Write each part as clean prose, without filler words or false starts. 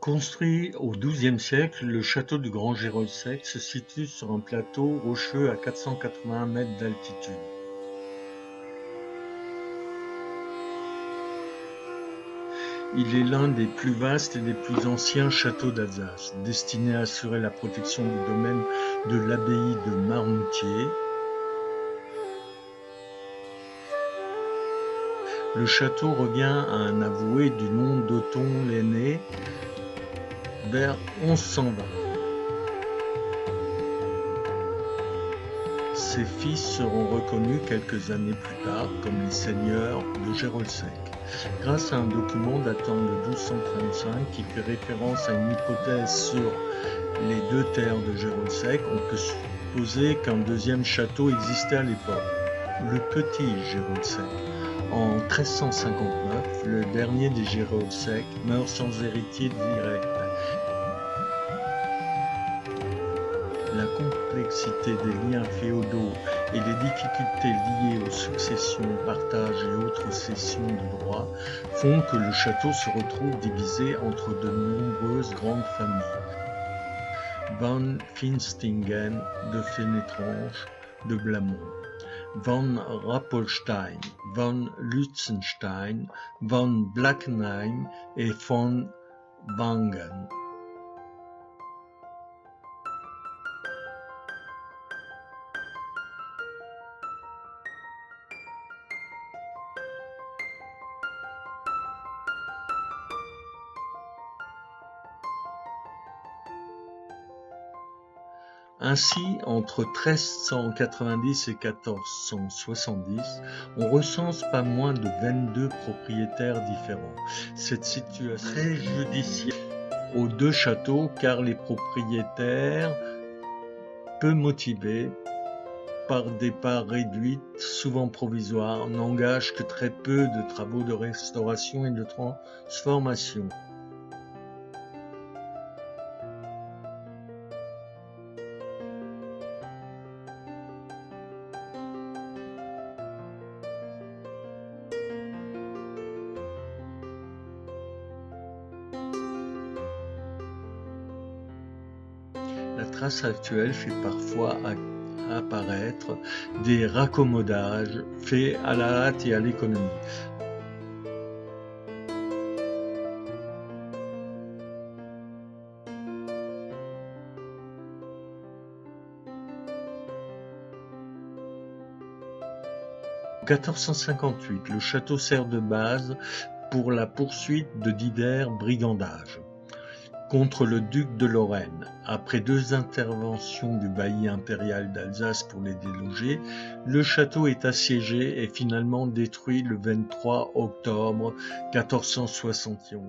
Construit au XIIe siècle, le château du Grand-Géroldsec se situe sur un plateau rocheux à 481 mètres d'altitude. Il est l'un des plus vastes et des plus anciens châteaux d'Alsace, destiné à assurer la protection du domaine de l'abbaye de Marmoutier. Le château revient à un avoué du nom d'Othon l'Aîné vers 1120. Ses fils seront reconnus quelques années plus tard comme les seigneurs de Géroldsec, grâce à un document datant de 1235 qui fait référence à une hypothèse sur les deux terres de Géroldsec. On peut supposer qu'un deuxième château existait à l'époque, le Petit Géroldsec. En 1359, le dernier des Géroldsec meurt sans héritier direct. La complexité des liens féodaux et les difficultés liées aux successions, partages et autres cessions de droits font que le château se retrouve divisé entre de nombreuses grandes familles. Van Finstingen de Fénétrange de Blamont, Van Rappolstein, Van Lützenstein, Van Blackenheim et Von Wangen. Ainsi, entre 1390 et 1470, on recense pas moins de 22 propriétaires différents. Cette situation est préjudiciable aux deux châteaux car les propriétaires, peu motivés par des parts réduites, souvent provisoires, n'engagent que très peu de travaux de restauration et de transformation. La trace actuelle fait parfois apparaître des raccommodages faits à la hâte et à l'économie. En 1458, le château sert de base pour la poursuite de divers brigandages contre le duc de Lorraine. Après deux interventions du bailli impérial d'Alsace pour les déloger, le château est assiégé et finalement détruit le 23 octobre 1471.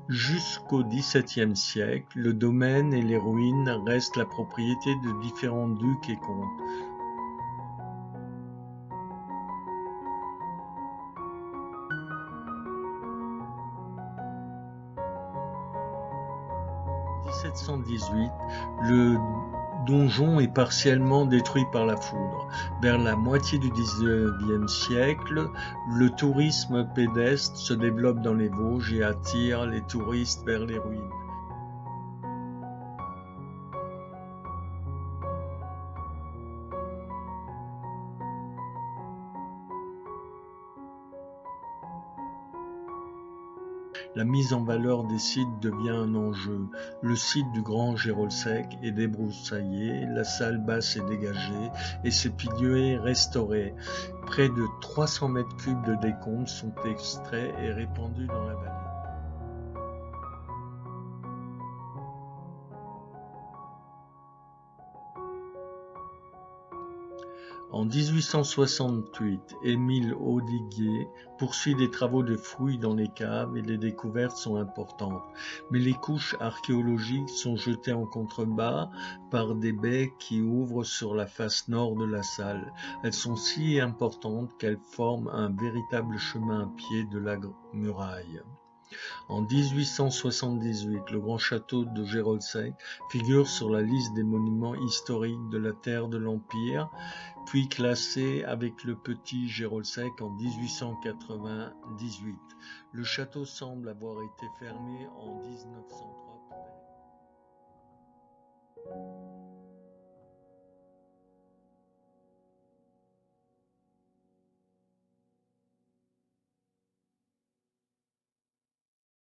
Jusqu'au XVIIe siècle, le domaine et les ruines restent la propriété de différents ducs et comtes. En 1718, le donjon est partiellement détruit par la foudre. Vers la moitié du XIXe siècle, le tourisme pédestre se développe dans les Vosges et attire les touristes vers les ruines. La mise en valeur des sites devient un enjeu. Le site du Grand-Géroldsec est débroussaillé, la salle basse est dégagée et ses piliers restaurés. Près de 300 mètres cubes de décombres sont extraits et répandus dans la vallée. En 1868, Émile Audiguier poursuit des travaux de fouilles dans les caves et les découvertes sont importantes. Mais les couches archéologiques sont jetées en contrebas par des baies qui ouvrent sur la face nord de la salle. Elles sont si importantes qu'elles forment un véritable chemin à pied de la muraille. En 1878, le grand château de Géroldsec figure sur la liste des monuments historiques de la terre de l'Empire, puis classé avec le petit Géroldsec en 1898. Le château semble avoir été fermé en 1903.